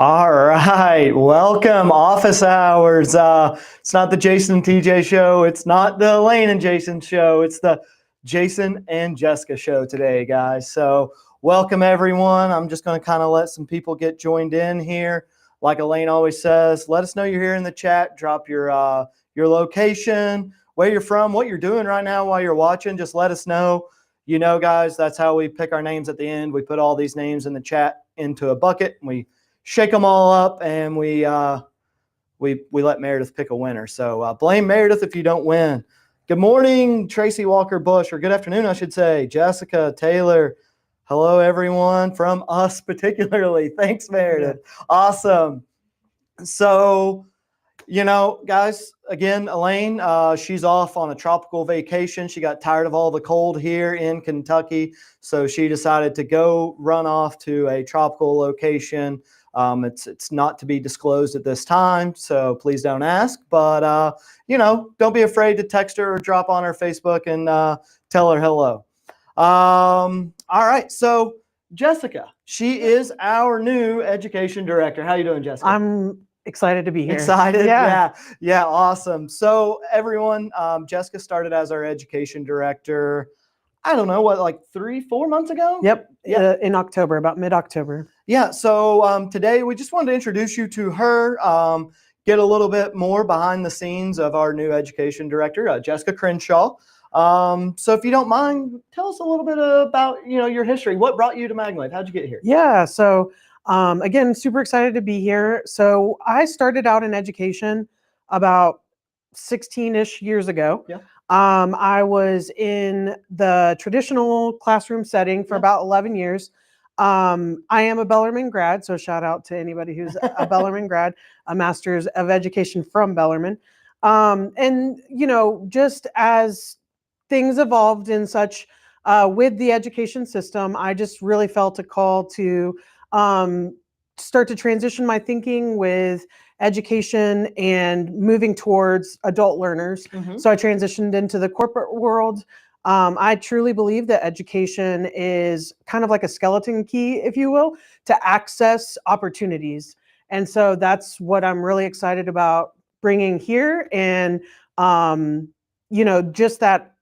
All right, welcome office hours. It's not the Jason and TJ show. It's not the Elaine and Jason show. It's the Jason and Jessica show today, guys. So welcome everyone. I'm just going to kind of let some people get joined in here. Like Elaine always says, let us know you're here in the chat. Drop your location, where you're from, what you're doing right now while you're watching. Just let us know. You know, guys, that's how we pick our names at the end. We put all these names in the chat into a bucket and we shake them all up, and we let Meredith pick a winner. So blame Meredith if you don't win. Good morning, Tracy Walker Bush, or good afternoon, I should say. Jessica Taylor. Hello, everyone, from us particularly. Thanks, Meredith. Yeah. Awesome. So, you know, guys, again, Elaine, she's off on a tropical vacation. She got tired of all the cold here in Kentucky, so she decided to go run off to a tropical location. It's not to be disclosed at this time, so please don't ask. But, you know, don't be afraid to text her or drop on her Facebook and tell her hello. All right, so Jessica, she is our new education director. How you doing, Jessica? I'm excited to be here. Excited? Yeah, awesome. So everyone, Jessica started as our education director, I don't know, what, like 3-4 months ago? Yep, in October, about mid-October. Yeah, so today we just wanted to introduce you to her, get a little bit more behind the scenes of our new education director, Jessica Crenshaw. So if you don't mind, tell us a little bit about, you know, your history. What brought you to MagnaWave? How'd you get here? Yeah, so again, super excited to be here. So I started out in education about 16-ish years ago. Yeah. I was in the traditional classroom setting for about 11 years. I am a Bellarmine grad, so shout out to anybody who's a Bellarmine grad, a master's of education from Bellarmine. And, you know, just as things evolved in such with the education system, I just really felt a call to start to transition my thinking with education and moving towards adult learners. Mm-hmm. So I transitioned into the corporate world. I truly believe that education is kind of like a skeleton key, if you will, to access opportunities. And so that's what I'm really excited about bringing here. And, you know, just that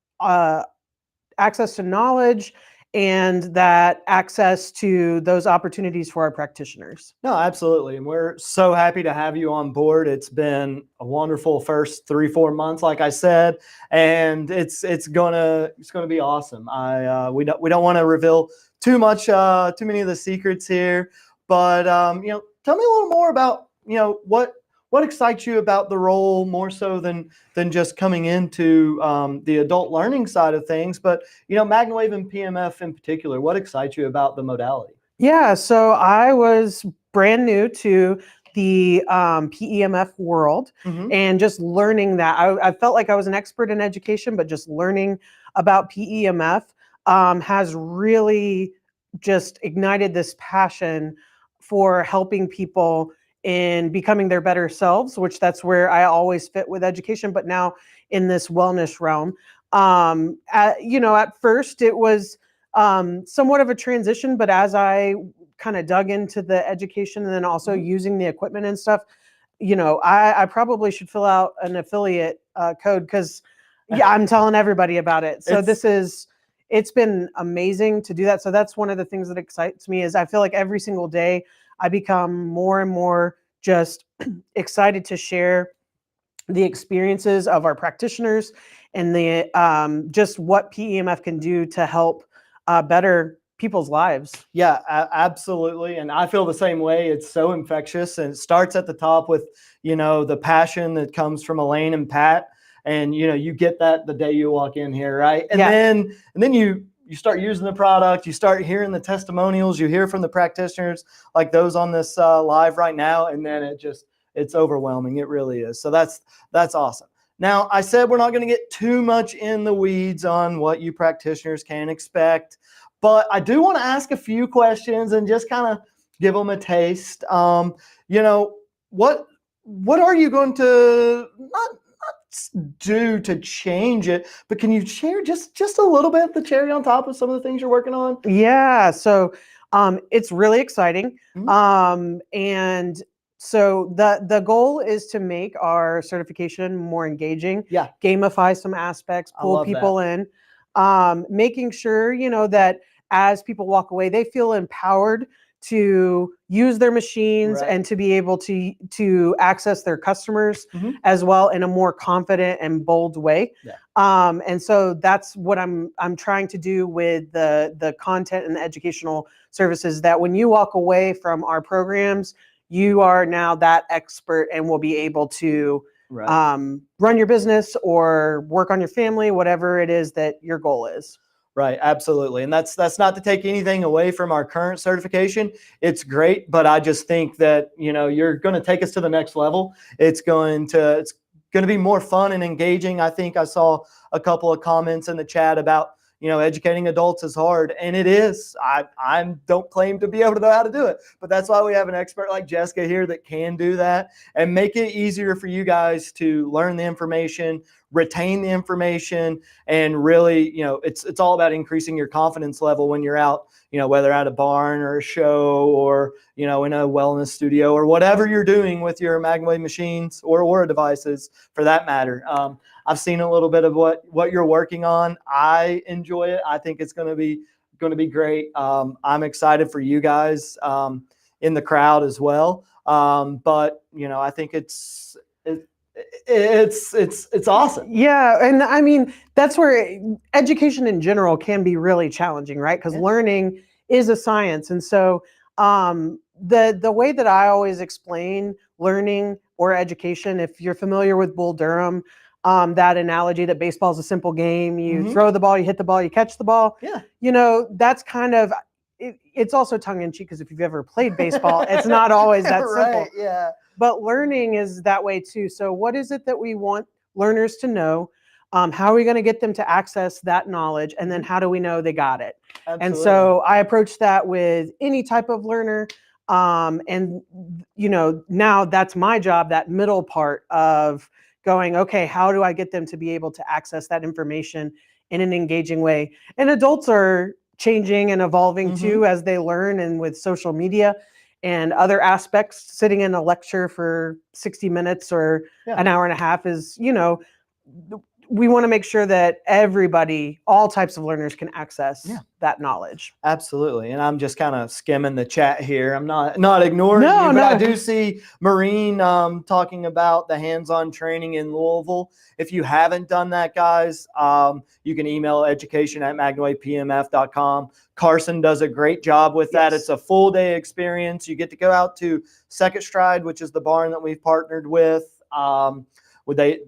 access to knowledge and that access to those opportunities for our practitioners. No, absolutely. And we're so happy to have you on board. It's been a wonderful first 3-4 months, like I said, and it's gonna be awesome. We don't want to reveal too many of the secrets here, but you know, tell me a little more about, you know, what excites you about the role more so than just coming into the adult learning side of things, but, you know, MagnaWave and PMF in particular, what excites you about the modality? Yeah, so I was brand new to the PEMF world, Mm-hmm. and just learning that. I felt like I was an expert in education, but just learning about PEMF has really just ignited this passion for helping people in becoming their better selves, which that's where I always fit with education, but now in this wellness realm. You know, at first it was somewhat of a transition, but as I kind of dug into the education and then also using the equipment and stuff, you know, I probably should fill out an affiliate code because, yeah, I'm telling everybody about it. So it's been amazing to do that. So that's one of the things that excites me is I feel like every single day I become more and more just excited to share the experiences of our practitioners and the just what PEMF can do to help better people's lives. Yeah, absolutely. And I feel the same way. It's so infectious, and it starts at the top with, you know, the passion that comes from Elaine and Pat. And, you know, you get that the day you walk in here, right? And then you start using the product, you start hearing the testimonials, you hear from the practitioners like those on this live right now, and then it's overwhelming. It really is. So that's awesome. Now, I said we're not going to get too much in the weeds on what you practitioners can expect, but I do want to ask a few questions and just kind of give them a taste. You know, what are you going to not do to change it, but can you share just a little bit the cherry on top of some of the things you're working on? Yeah, so It's really exciting. Mhm. And so the goal is to make our certification more engaging, Yeah, gamify some aspects, I pull love that. people in, making sure, that as people walk away, they feel empowered to use their machines Right. and to be able to access their customers Mhm. as well in a more confident and bold way. Yeah. And so that's what I'm trying to do with the content and the educational services, that when you walk away from our programs, you are now that expert and will be able to Right. run your business or work on your family, whatever it is that your goal is. Right, absolutely. And that's not to take anything away from our current certification. It's great, but I just think that, you're going to take us to the next level. It's going to be more fun and engaging. I think I saw a couple of comments in the chat about, educating adults is hard, and it is. I don't claim to be able to know how to do it, but that's why we have an expert like Jessica here that can do that and make it easier for you guys to learn the information, retain the information, and really, it's all about increasing your confidence level when you're out, whether at a barn or a show or, in a wellness studio or whatever you're doing with your MagnaWave machines or Aura devices for that matter. I've seen a little bit of what you're working on. I enjoy it. I think it's going to be great. I'm excited for you guys in the crowd as well. But I think it's awesome. Yeah, and I mean, that's where education in general can be really challenging, right? Because Yeah. learning is a science. And so the way that I always explain learning or education, if you're familiar with Bull Durham, that analogy that baseball is a simple game, you Mhm. throw the ball, you hit the ball, you catch the ball, Yeah. that's kind of it's also tongue in cheek, because if you've ever played baseball, it's not always that simple. Right. Yeah. But learning is that way too. So what is it that we want learners to know? How are we going to get them to access that knowledge? And then how do we know they got it? And Absolutely. so I approach that with any type of learner. And, now that's my job, that middle part of going, okay, how do I get them to be able to access that information in an engaging way? And adults are changing and evolving too as they learn, and with social media and other aspects, sitting in a lecture for 60 minutes or Yeah. an hour and a half is, we want to make sure that everybody, all types of learners, can access that knowledge. Absolutely. And I'm just kind of skimming the chat here. I'm not ignoring No, you, but I no. do see Maureen talking about the hands-on training in Louisville. If you haven't done that, guys, you can email education@magnawavepmf.com. Carson does a great job with that. Yes. It's a full day experience. You get to go out to Second Stride, which is the barn that we've partnered with. They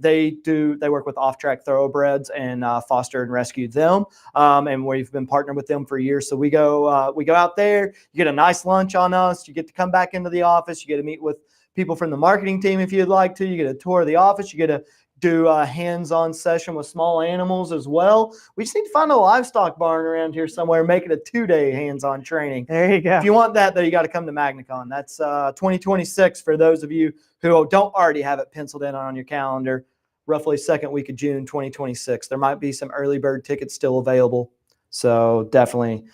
work with off-track thoroughbreds and foster and rescue them, and we've been partnered with them for years. So we go out there. You get a nice lunch on us. You get to come back into the office. You get to meet with people from the marketing team if you'd like to. You get a tour of the office. You get to do a hands-on session with small animals as well. We just need to find a livestock barn around here somewhere, make it a 2-day hands-on training. There you go. If you want that, though, you got to come to MagnaCon. That's 2026 for those of you who don't already have it penciled in on your calendar, roughly second week of June 2026. There might be some early bird tickets still available, so definitely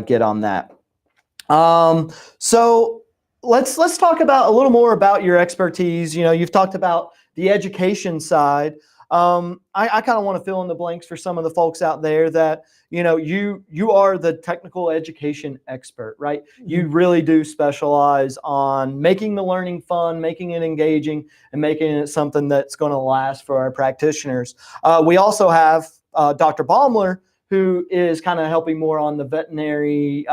get on that. So let's talk about a little more about your expertise. You've talked about the education side. I kind of want to fill in the blanks for some of the folks out there that, you are the technical education expert, right? You really do specialize on making the learning fun, making it engaging, and making it something that's going to last for our practitioners. We also have Dr. Baumler, who is kind of helping more on the veterinary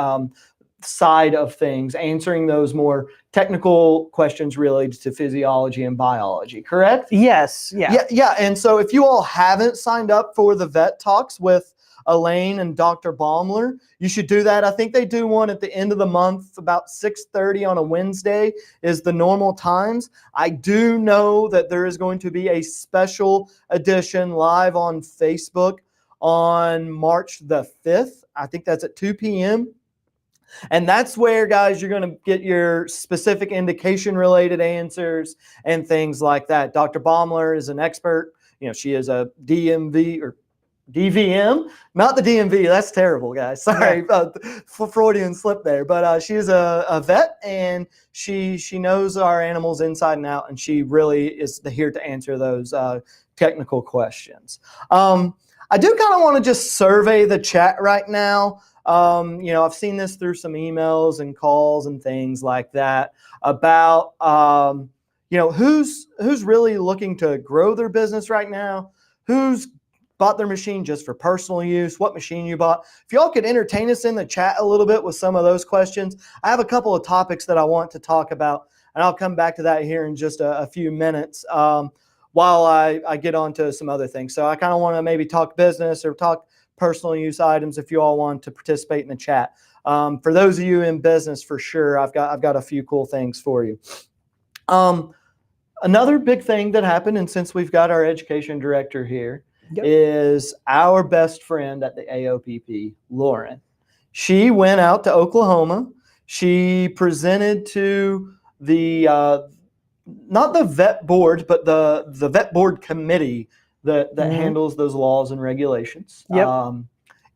side of things, answering those more technical questions related to physiology and biology, correct? Yes. Yeah. Yeah. And so if you all haven't signed up for the vet talks with Elaine and Dr. Baumler, you should do that. I think they do one at the end of the month, about 6:30 on a Wednesday is the normal times. I do know that there is going to be a special edition live on Facebook on March the 5th. I think that's at 2 p.m. And that's where, guys, you're going to get your specific indication related answers and things like that. Dr. Baumler is an expert. She is a DMV or DVM, not the DMV. That's terrible, guys. Sorry, Freudian slip there. But she is a vet, and she knows our animals inside and out, and she really is here to answer those technical questions. I do kind of want to just survey the chat right now. I've seen this through some emails and calls and things like that about who's really looking to grow their business right now, who's bought their machine just for personal use, what machine you bought. If y'all could entertain us in the chat a little bit with some of those questions. I have a couple of topics that I want to talk about, and I'll come back to that here in just a few minutes while I get on to some other things. So I kind of want to maybe talk business or talk personal use items if you all want to participate in the chat. For those of you in business, for sure, I've got a few cool things for you. Another big thing that happened, and since we've got our education director here, is our best friend at the AOPP, Lauren. She went out to Oklahoma. She presented to the not the vet board, but the vet board committee that handles those laws and regulations.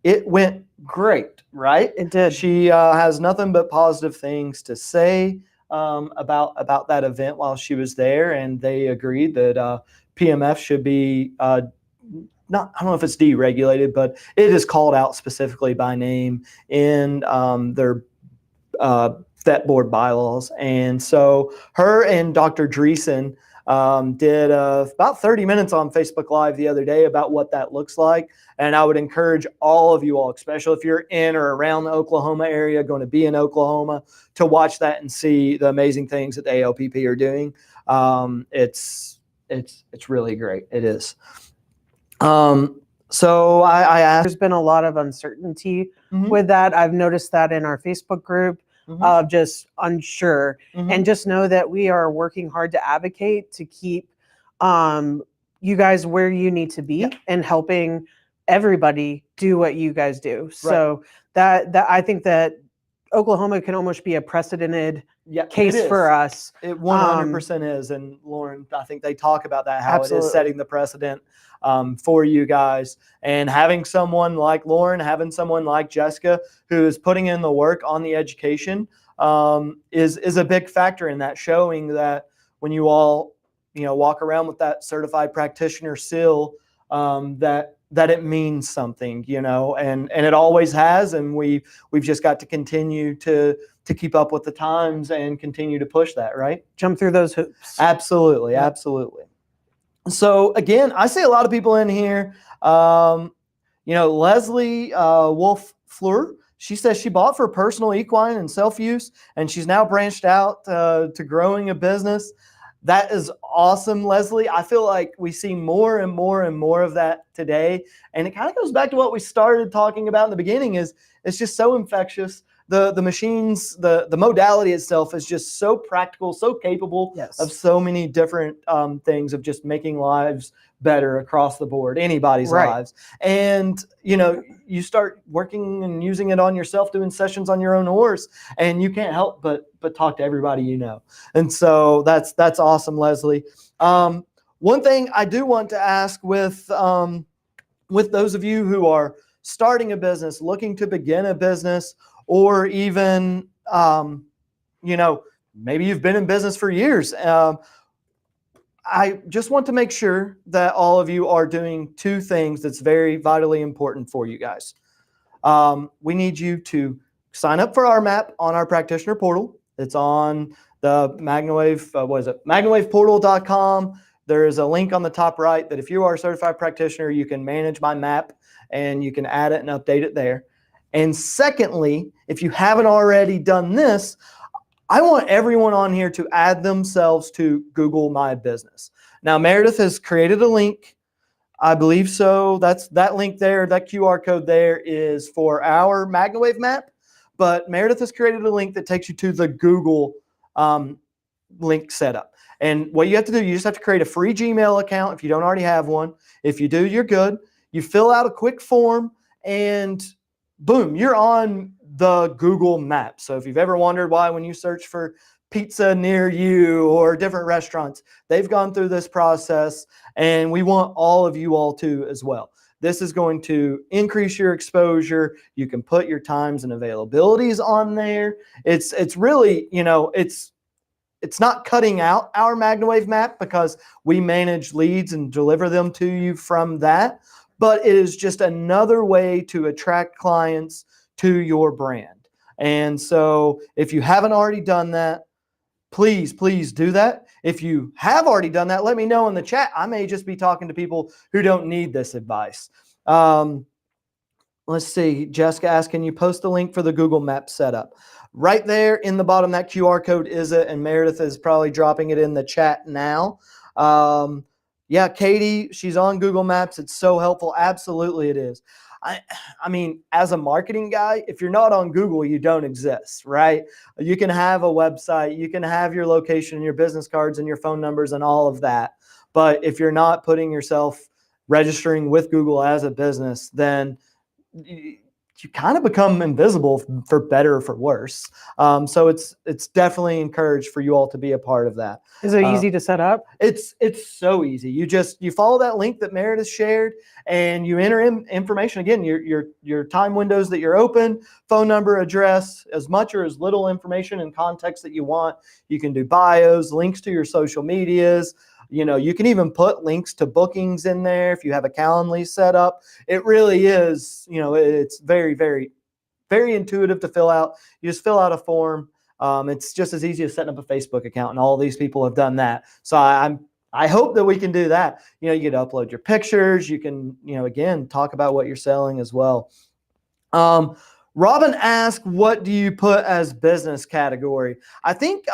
It went great, right? It did. She has nothing but positive things to say about that event while she was there, and they agreed that PMF should be I don't know if it's deregulated, but it is called out specifically by name in their vet board bylaws. And so her and Dr. Dreesen did about 30 minutes on Facebook Live the other day about what that looks like. And I would encourage all of you all, especially if you're in or around the Oklahoma area, going to be in Oklahoma, to watch that and see the amazing things that the AOPP are doing. It's really great. It is. So I asked. There's been a lot of uncertainty with that. I've noticed that in our Facebook group of just unsure, and just know that we are working hard to advocate to keep you guys where you need to be and helping everybody do what you guys do. So that I think that Oklahoma can almost be a precedented case for us. It 100% is. And Lauren, I think they talk about that, how it is setting the precedent for you guys. And having someone like Lauren, having someone like Jessica, who is putting in the work on the education is a big factor in that, showing that when you all, walk around with that certified practitioner seal, that it means something, and it always has. And we've just got to continue to keep up with the times and continue to push that, right? Jump through those hoops. Absolutely. Absolutely. So again, I see a lot of people in here. Leslie Wolf Fleur, she says she bought for personal equine and self-use, and she's now branched out to growing a business. That is awesome, Leslie. I feel like we see more and more and more of that today. And it kind of goes back to what we started talking about in the beginning, is it's just so infectious. The machines, the modality itself is just so practical, so capable of so many different things, of just making lives better across the board, anybody's lives. And, you start working and using it on yourself, doing sessions on your own horse, and you can't help but talk to everybody you know. And so that's awesome, Leslie. One thing I do want to ask with those of you who are starting a business, looking to begin a business, or even, maybe you've been in business for years. I just want to make sure that all of you are doing two things that's very vitally important for you guys. We need you to sign up for our map on our practitioner portal. It's on the MagnaWave, MagnaWaveportal.com. There is a link on the top right that if you are a certified practitioner, you can manage my map and you can add it and update it there. And secondly, if you haven't already done this, I want everyone on here to add themselves to Google My Business. Now, Meredith has created a link. I believe so. That link there, that QR code there is for our MagnaWave map. But Meredith has created a link that takes you to the Google link setup. And what you have to do, you just have to create a free Gmail account if you don't already have one. If you do, you're good. You fill out a quick form, and boom, you're on the Google map. So if you've ever wondered why when you search for pizza near you or different restaurants, they've gone through this process, and we want all of you all to as well. This is going to increase your exposure. You can put your times and availabilities on there. It's really, it's not cutting out our MagnaWave map because we manage leads and deliver them to you from that, but it is just another way to attract clients to your brand. And so if you haven't already done that, please do that. If you have already done that, let me know in the chat. I may just be talking to people who don't need this advice. Let's see. Jessica asked, can you post the link for the Google Maps setup? Right there in the bottom, that QR code is it, and Meredith is probably dropping it in the chat now. Yeah, Katie, she's on Google Maps. It's so helpful. Absolutely it is. I mean, as a marketing guy, if you're not on Google, you don't exist, right? You can have a website, you can have your location, your business cards, and your phone numbers and all of that. But if you're not putting yourself registering with Google as a business, then you kind of become invisible, for better or for worse. So it's definitely encouraged for you all to be a part of that. Is it easy to set up? It's so easy. You follow that link that Meredith shared, and you enter in information. Again, your time windows that you're open, phone number, address, as much or as little information and context that you want. You can do bios, links to your social medias. You can even put links to bookings in there if you have a Calendly set up. It really is, it's very, very, very intuitive to fill out. You just fill out a form. It's just as easy as setting up a Facebook account, and all these people have done that. So I hope that we can do that. You get to upload your pictures. You can, again, talk about what you're selling as well. Robin asked, what do you put as business category? I think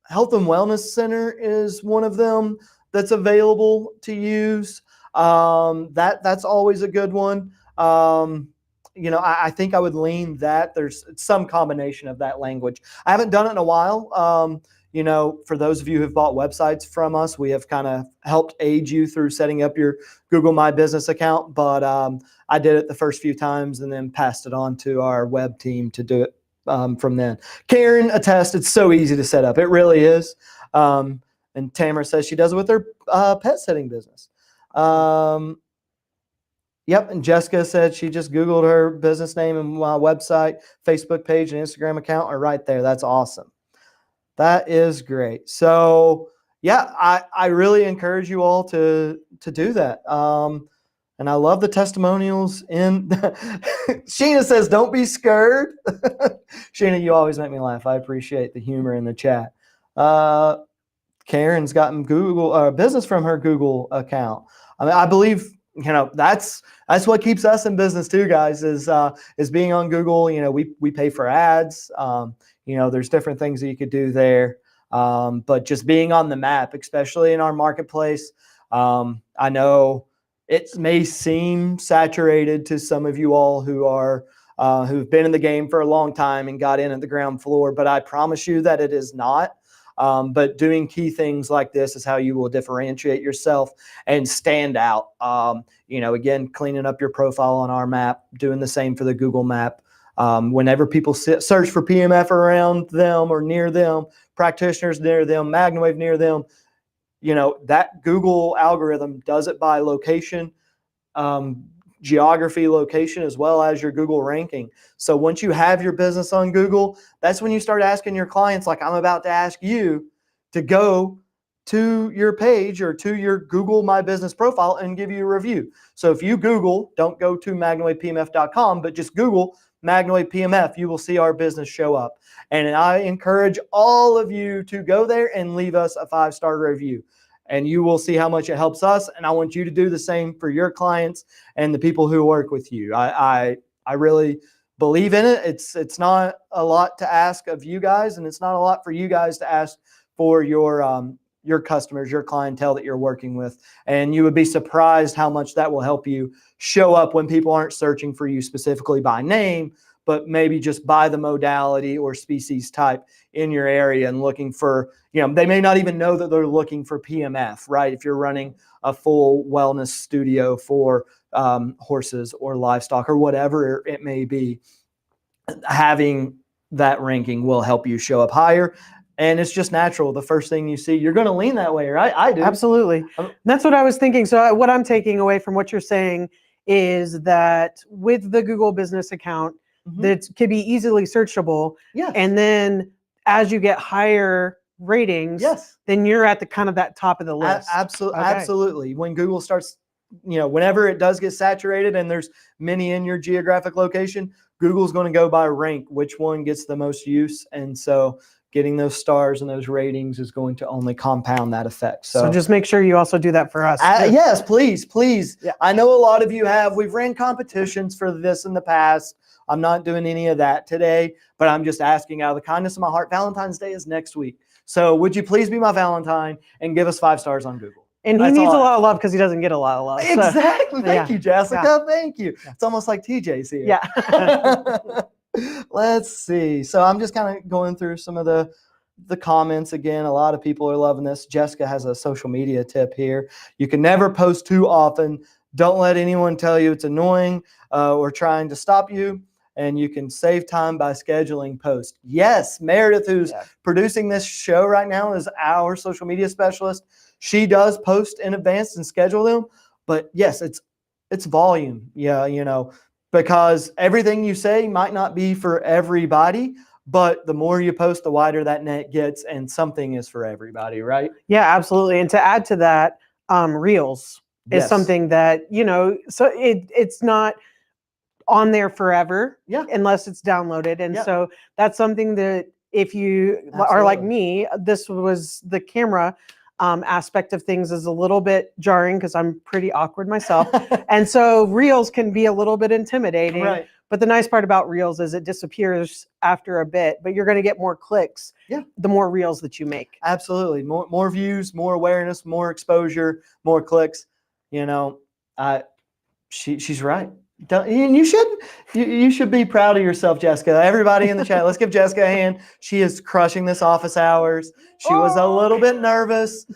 Health and Wellness Center is one of them that's available to use. That's always a good one. I think I would lean that. There's some combination of that language. I haven't done it in a while. For those of you who've bought websites from us, we have kind of helped aid you through setting up your Google My Business account. But I did it the first few times and then passed it on to our web team to do it from then. Karen attests, it's so easy to set up. It really is. And Tamara says she does it with her pet sitting business. Yep. And Jessica said she just Googled her business name and website, Facebook page, and Instagram account are right there. That's awesome. That is great. So yeah, I really encourage you all to do that. And I love the testimonials in Sheena says, don't be scared. Sheena, you always make me laugh. I appreciate the humor in the chat. Karen's gotten Google business from her Google account. I mean, I believe, that's what keeps us in business too, guys, is being on Google. We pay for ads. There's different things that you could do there. But just being on the map, especially in our marketplace, I know it may seem saturated to some of you all who've been in the game for a long time and got in at the ground floor, but I promise you that it is not. But doing key things like this is how you will differentiate yourself and stand out. Again, cleaning up your profile on our map, doing the same for the Google map. Whenever people search for PMF around them or near them, practitioners near them, MagnaWave near them, that Google algorithm does it by location, geography, location, as well as your Google ranking. So once you have your business on Google, that's when you start asking your clients, like I'm about to ask you, to go to your page or to your Google My Business profile and give you a review. So if you Google, don't go to MagnaWavePMF.com, but just Google MagnaWave PMF, you will see our business show up. And I encourage all of you to go there and leave us a 5-star review. And you will see how much it helps us. And I want you to do the same for your clients and the people who work with you. I really believe in it. It's not a lot to ask of you guys, and it's not a lot for you guys to ask for your customers, your clientele that you're working with. And you would be surprised how much that will help you show up when people aren't searching for you specifically by name, but maybe just by the modality or species type in your area and looking for, they may not even know that they're looking for PMF, right? If you're running a full wellness studio for horses or livestock or whatever it may be, having that ranking will help you show up higher. And it's just natural. The first thing you see, you're going to lean that way, right? I do. Absolutely. That's what I was thinking. So what I'm taking away from what you're saying is that with the Google business account, that can be easily searchable. Yes. And then as you get higher ratings, yes, then you're at the kind of that top of the list. absolutely, Okay. absolutely. When Google starts, whenever it does get saturated and there's many in your geographic location, Google's going to go by rank, which one gets the most use, and so getting those stars and those ratings is going to only compound that effect. So just make sure you also do that for us. Yes, please. Yeah. I know a lot of you have. We've ran competitions for this in the past. I'm not doing any of that today, but I'm just asking out of the kindness of my heart. Valentine's Day is next week. So would you please be my Valentine and give us 5 stars on Google? And he needs a lot of love because he doesn't get a lot of love. Exactly. So, Thank you, Jessica. Thank you. It's almost like TJ's here. Yeah. Let's see. So I'm just kind of going through some of the comments again. A lot of people are loving this. Jessica has a social media tip here. You can never post too often. Don't let anyone tell you it's annoying or trying to stop you. And you can save time by scheduling posts. Yes, Meredith, who's producing this show right now, is our social media specialist. She does post in advance and schedule them. But yes, it's volume. Yeah, because everything you say might not be for everybody, but the more you post, the wider that net gets, and something is for everybody, right? Yeah, absolutely. And to add to that, Reels is something that, so it's not on there forever unless it's downloaded. And so that's something that if you are like me, this was the camera aspect of things is a little bit jarring because I'm pretty awkward myself. And so Reels can be a little bit intimidating. Right. But the nice part about Reels is it disappears after a bit, but you're going to get more clicks the more Reels that you make. Absolutely. More views, more awareness, more exposure, more clicks. She's right. And you should be proud of yourself, Jessica. Everybody in the chat, let's give Jessica a hand. She is crushing this office hours. She was a little bit nervous.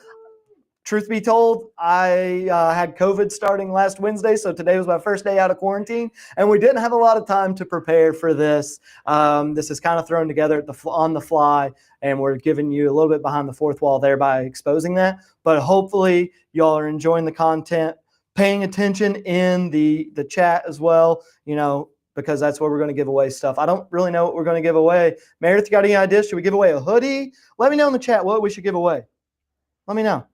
Truth be told, I had COVID starting last Wednesday, so today was my first day out of quarantine, and we didn't have a lot of time to prepare for this. This is kind of thrown together on the fly, and we're giving you a little bit behind the fourth wall there by exposing that. But hopefully, y'all are enjoying the content, paying attention in the chat as well, because that's where we're going to give away stuff. I don't really know what we're going to give away. Meredith, you got any ideas? Should we give away a hoodie? Let me know in the chat what we should give away. Let me know.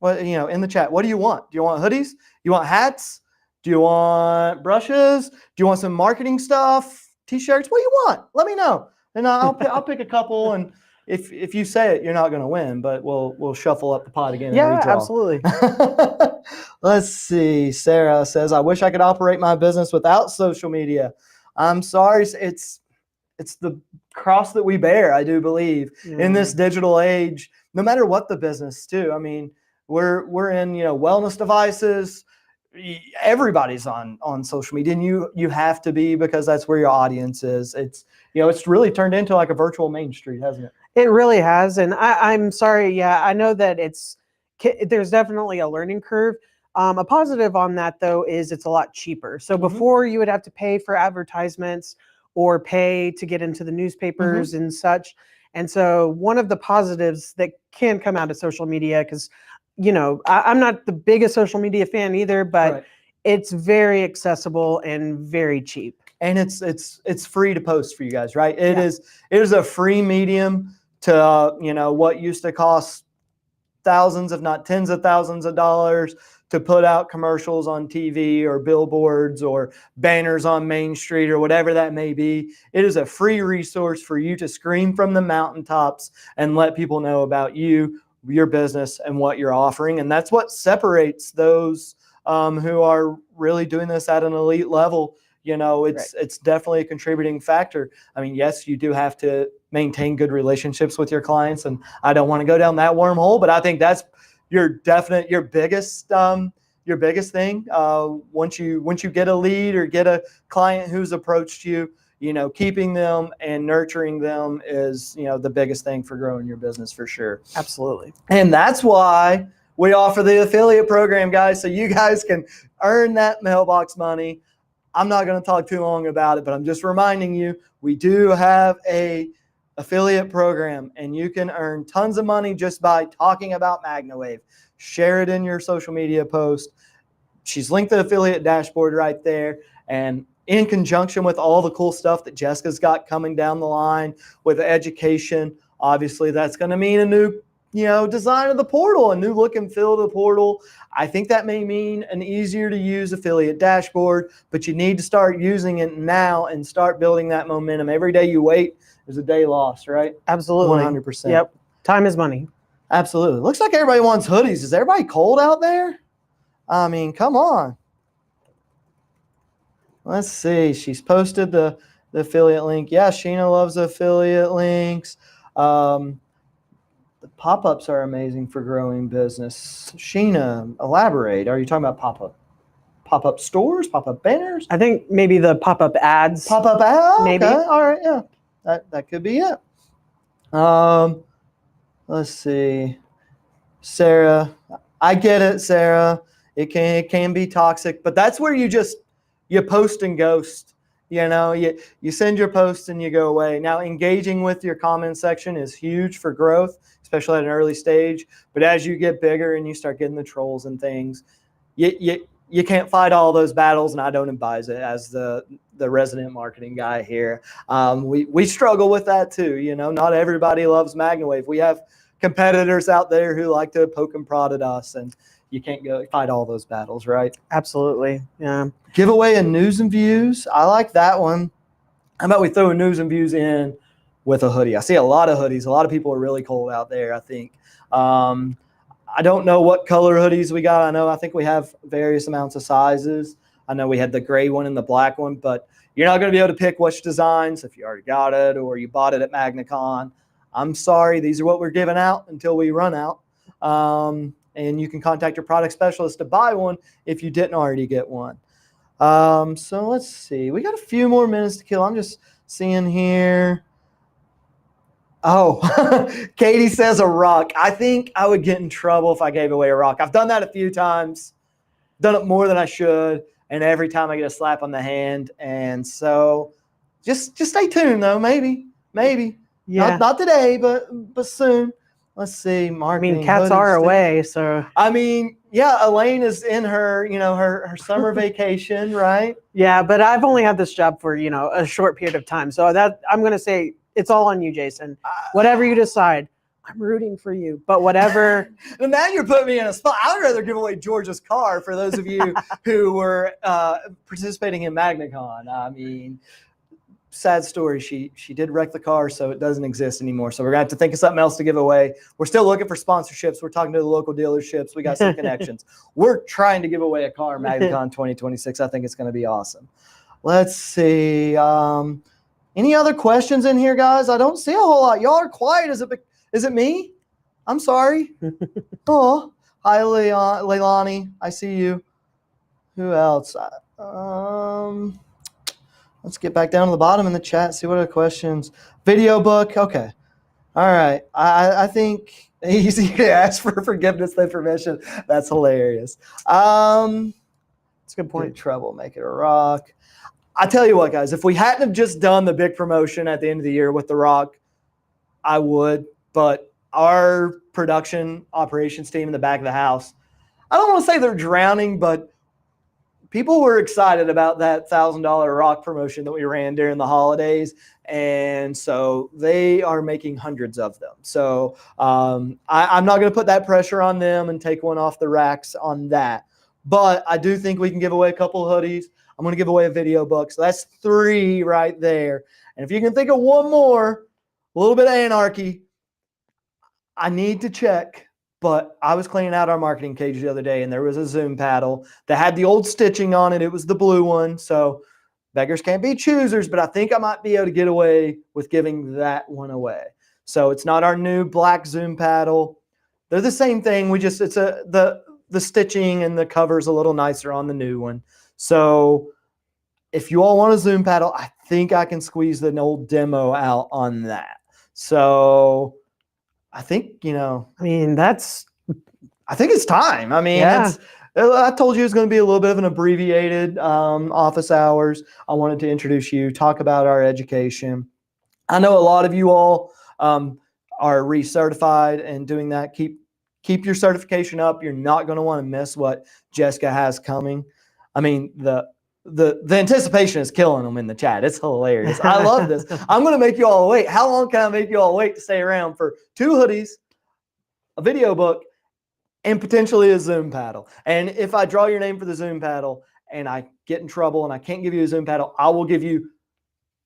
In the chat, what do you want? Do you want hoodies? Do you want hats? Do you want brushes? Do you want some marketing stuff? T-shirts? What do you want? Let me know. And I'll pick a couple, and if you say it, you're not going to win, but we'll shuffle up the pot again. Yeah, and redraw. Absolutely. Let's see. Sarah says, I wish I could operate my business without social media. I'm sorry. It's the cross that we bear, I do believe, in this digital age, no matter what the business too. I mean, we're in, wellness devices. Everybody's on social media, and you have to be, because that's where your audience is. It's, it's really turned into like a virtual Main Street, hasn't it? It really has. And I'm sorry. Yeah, I know that there's definitely a learning curve. A positive on that, though, is it's a lot cheaper. So before you would have to pay for advertisements or pay to get into the newspapers and such. And so one of the positives that can come out of social media, because, I'm not the biggest social media fan either, but it's very accessible and very cheap. And it's free to post for you guys, right? It is a free medium to, what used to cost thousands, if not tens of thousands of dollars to put out commercials on TV or billboards or banners on Main Street or whatever that may be. It is a free resource for you to scream from the mountaintops and let people know about you, your business, and what you're offering. And that's what separates those who are really doing this at an elite level. It's definitely a contributing factor. I mean, yes, you do have to maintain good relationships with your clients, and I don't want to go down that wormhole, but I think that's your biggest thing. Once you get a lead or get a client who's approached you, keeping them and nurturing them is, the biggest thing for growing your business for sure. Absolutely. And that's why we offer the affiliate program, guys, so you guys can earn that mailbox money. I'm not going to talk too long about it, but I'm just reminding you, we do have a affiliate program, and you can earn tons of money just by talking about MagnaWave. Share it in your social media post. she's linked the affiliate dashboard right there. And in conjunction with all the cool stuff that Jessica's got coming down the line with education, obviously that's going to mean a new, design of the portal, a new look and feel of the portal. I think that may mean an easier to use affiliate dashboard, but you need to start using it now and start building that momentum. Every day you wait is a day lost, right? Absolutely. 100%. Yep. Time is money. Absolutely. Looks like everybody wants hoodies. Is everybody cold out there? I mean, come on. Let's see. She's posted the affiliate link. Yeah, Sheena loves affiliate links. The pop-ups are amazing for growing business. Sheena, elaborate. Are you talking about pop-up stores, pop-up banners? I think maybe the pop-up ads. Pop-up ads? Maybe. Okay. All right, yeah. That could be it. Let's see. Sarah, I get it, Sarah. It can be toxic, but that's where you post and ghost. You send your post and you go away. Now, engaging with your comment section is huge for growth, especially at an early stage. But as you get bigger and you start getting the trolls and things, you can't fight all those battles, and I don't advise it as the resident marketing guy here. We struggle with that too. Not everybody loves MagnaWave. We have competitors out there who like to poke and prod at us, and you can't go fight all those battles, right? Absolutely. Yeah. Give away a news and views. I like that one. How about we throw a news and views in with a hoodie? I see a lot of hoodies. A lot of people are really cold out there, I think. I don't know what color hoodies we got. I think we have various amounts of sizes. I know we had the gray one and the black one, but you're not going to be able to pick which designs if you already got it or you bought it at MagnaCon. I'm sorry. These are what we're giving out until we run out. And you can contact your product specialist to buy one if you didn't already get one. So let's see. We got a few more minutes to kill. I'm just seeing here. Oh, Katie says a rock. I think I would get in trouble if I gave away a rock. I've done that a few times, done it more than I should, and every time I get a slap on the hand. And so just stay tuned, though. Maybe. Yeah. Not today, but soon. Let's see. Marketing. Cats are away, so. Yeah, Elaine is in her, her summer vacation, right? Yeah, but I've only had this job for, a short period of time. So I'm going to say it's all on you, Jason. Whatever you decide, I'm rooting for you. But whatever. Well, now you're putting me in a spot. I would rather give away Georgia's car for those of you who were participating in MagnaCon. Sad story. She did wreck the car, so it doesn't exist anymore. So we're going to have to think of something else to give away. We're still looking for sponsorships. We're talking to the local dealerships. We got some connections. We're trying to give away a car MagnaCon 2026. I think it's going to be awesome. Let's see. Any other questions in here, guys? I don't see a whole lot. Y'all are quiet. Is it me? I'm sorry. Oh, hi, Leilani. I see you. Who else? Let's get back down to the bottom in the chat, see what are the questions. Video book, okay. All right, I think easy to ask for forgiveness than permission. That's hilarious. That's a good point. Trouble, make it a rock. I tell you what, guys, if we hadn't have just done the big promotion at the end of the year with the rock, I would, but our production operations team in the back of the house, I don't want to say they're drowning, but people were excited about that $1,000 rock promotion that we ran during the holidays. And so they are making hundreds of them. So I'm not going to put that pressure on them and take one off the racks on that. But I do think we can give away a couple of hoodies. I'm going to give away a video book. So that's 3 right there. And if you can think of one more, a little bit of anarchy, I need to check. But I was cleaning out our marketing cage the other day, and there was a Zoom paddle that had the old stitching on it. It was the blue one. So beggars can't be choosers, but I think I might be able to get away with giving that one away. So it's not our new black Zoom paddle. They're the same thing. It's the stitching and the cover's a little nicer on the new one. So if you all want a Zoom paddle, I think I can squeeze an old demo out on that. So I think, I think it's time. I told you it's going to be a little bit of an abbreviated office hours. I wanted to introduce you, talk about our education. I know a lot of you all are recertified and doing that. Keep keep your certification up. You're not going to want to miss what Jessica has coming. I mean, the anticipation is killing them in the chat. It's hilarious. I love this. I'm going to make you all wait. How long can I make you all wait to stay around for 2 hoodies, a video book, and potentially a Zoom paddle? And if I draw your name for the Zoom paddle and I get in trouble and I can't give you a Zoom paddle, I will give you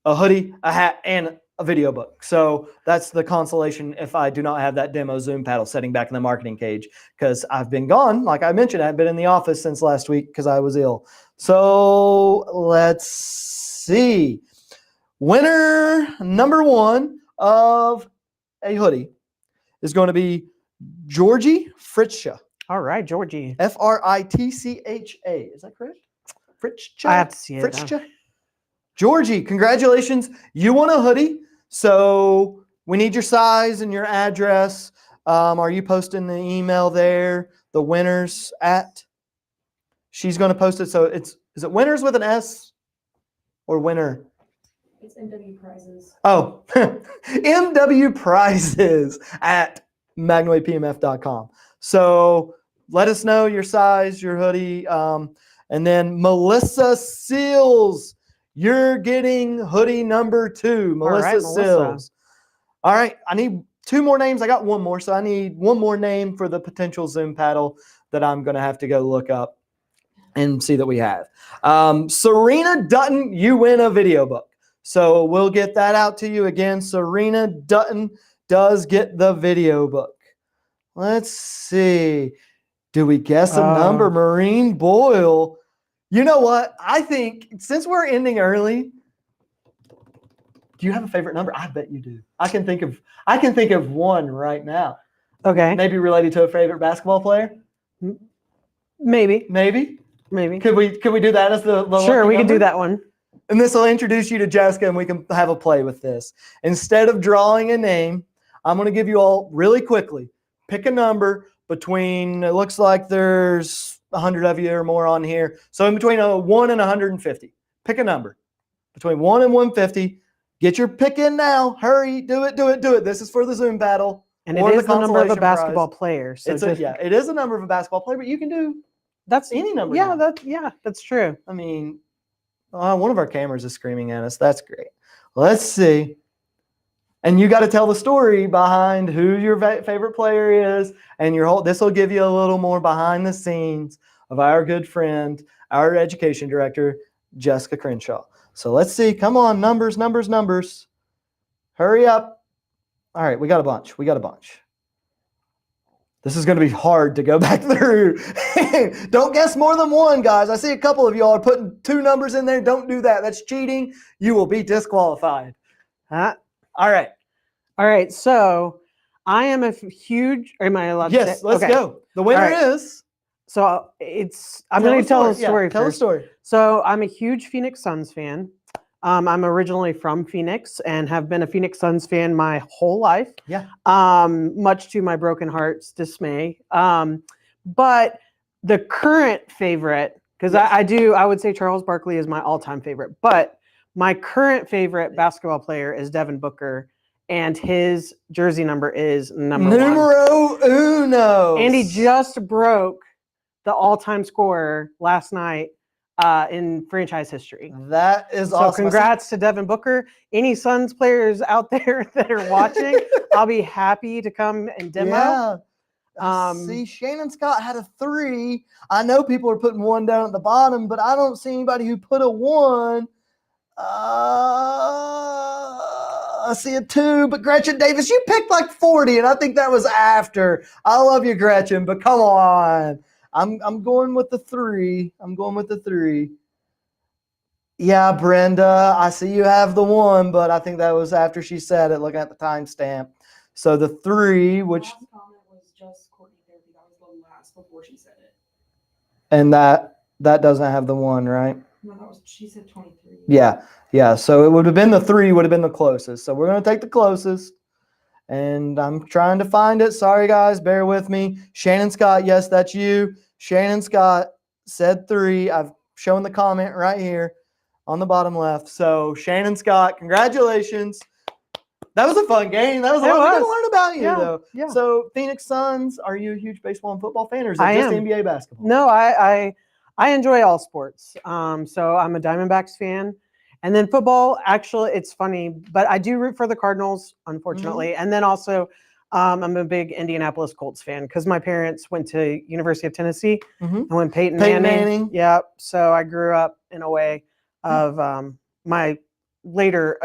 a hoodie, a hat, and a video book. So that's the consolation if I do not have that demo Zoom paddle sitting back in the marketing cage, because I've been gone. Like I mentioned, I've been in the office since last week because I was ill. So let's see. Winner number 1 of a hoodie is going to be Georgie Fritzsche. All right, Georgie. Fritcha. Is that correct? Fritzsche? I have to see it. Fritzsche? Georgie, congratulations. You won a hoodie. So we need your size and your address. Are you posting the email there? The winners at? She's going to post it. So is it winners with an S or winner? It's MW Prizes. Oh, MW Prizes at MagnaWavePMF.com. So let us know your size, your hoodie. And then Melissa Seals, you're getting hoodie number 2. Melissa Seals. All right. I need 2 more names. I got 1 more. So I need 1 more name for the potential Zoom paddle that I'm going to have to go look up and see that we have. Serena Dutton, you win a video book. So we'll get that out to you again. Serena Dutton does get the video book. Let's see. Do we guess a number? Marine Boyle. You know what? I think since we're ending early, do you have a favorite number? I bet you do. I can think of one right now. Okay. Maybe related to a favorite basketball player? Maybe. Could we do that as the Sure, we number? can do that one. And this will introduce you to Jessica, and we can have a play with this. Instead of drawing a name, I'm going to give you all really quickly, pick a number between, it looks like there's 100 of you or more on here. So in between 1 and 150, pick a number. Between 1 and 150, get your pick in now. Hurry, do it. This is for the Zoom battle. And it is the number of a basketball player. So it is a number of a basketball player, but you can do any number. Yeah, that's true. I mean, one of our cameras is screaming at us. That's great. Let's see. And you got to tell the story behind who your favorite player is, and this will give you a little more behind the scenes of our good friend, our education director, Jessica Crenshaw. So let's see. Come on, numbers. Hurry up. All right, we got a bunch. This is going to be hard to go back through. Don't guess more than 1, guys. I see a couple of y'all are putting 2 numbers in there. Don't do that. That's cheating. You will be disqualified. All right. So I am a huge. Am I allowed to say? Yes, let's go. The winner is. So I'm going to tell a story. Tell a story. So I'm a huge Phoenix Suns fan. I'm originally from Phoenix and have been a Phoenix Suns fan my whole life. Yeah. Much to my broken heart's dismay. But the current favorite, because I would say Charles Barkley is my all-time favorite, but my current favorite basketball player is Devin Booker, and his jersey number is Numero 1. And he just broke the all-time scorer last night in franchise history. That is awesome. So congrats to Devin Booker. Any Suns players out there that are watching, I'll be happy to come and demo. Yeah. See, Shannon Scott had a 3. I know people are putting 1 down at the bottom, but I don't see anybody who put a 1. I see a 2, but Gretchen Davis, you picked like 40, and I think that was after. I love you, Gretchen, but come on. I'm going with the 3. Yeah, Brenda, I see you have the 1, but I think that was after she said it, looking at the timestamp. So the 3, which... The last comment was just Courtney Therapy. That was the last before she said it. And that doesn't have the 1, right? No, she said 23. Yeah. So it would have been the 3, would have been the closest. So we're going to take the closest. And I'm trying to find it. Sorry, guys. Bear with me. Shannon Scott, yes, that's you. Shannon Scott said 3. I've shown the comment right here on the bottom left. So Shannon Scott, congratulations. That was a fun game. That was a It lot. We got to was. learn about you, Yeah, though. yeah. So, Phoenix Suns, are you a huge baseball and football fan, or is it I just am. NBA basketball? No, I enjoy all sports. So I'm a Diamondbacks fan, and then football. Actually, it's funny, but I do root for the Cardinals, unfortunately. And then also, I'm a big Indianapolis Colts fan because my parents went to University of Tennessee, Mm-hmm. and when Peyton Peyton Manning. Manning. Yeah, so I grew up in a way of my later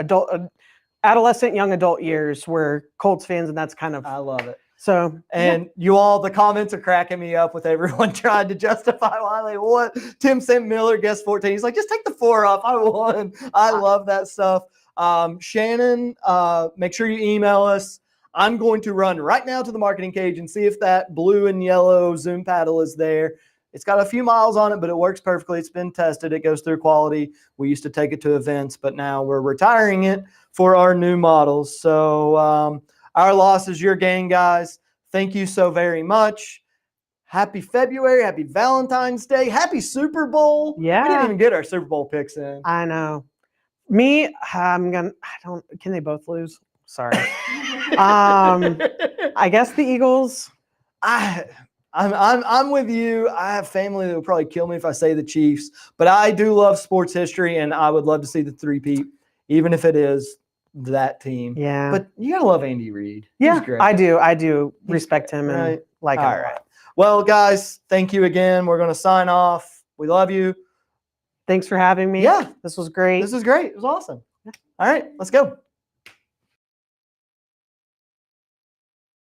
adolescent, young adult years were Colts fans, and that's kind of I love it. so. And you all, the comments are cracking me up with everyone trying to justify why they won. Tim sent Miller, guess 14. He's like, just take the 4 off. I won. I love that stuff. Shannon, make sure you email us. I'm going to run right now to the marketing cage and see if that blue and yellow Zoom paddle is there. It's got a few miles on it, but it works perfectly. It's been tested. It goes through quality. We used to take it to events, but now we're retiring it for our new models. So our loss is your gain, guys. Thank you so very much. Happy February. Happy Valentine's Day. Happy Super Bowl. Yeah. We didn't even get our Super Bowl picks in. I know. Can they both lose? Sorry. I guess the Eagles. I'm with you. I have family that would probably kill me if I say the Chiefs, but I do love sports history, and I would love to see the three-peat, even if it is that team. Yeah. But you gotta love Andy Reid. Yeah, He's great. I do. I do respect him and Right. like him. All right. Well, guys, thank you again. We're gonna sign off. We love you. Thanks for having me. Yeah. This was great. This is great. It was awesome. All right, let's go.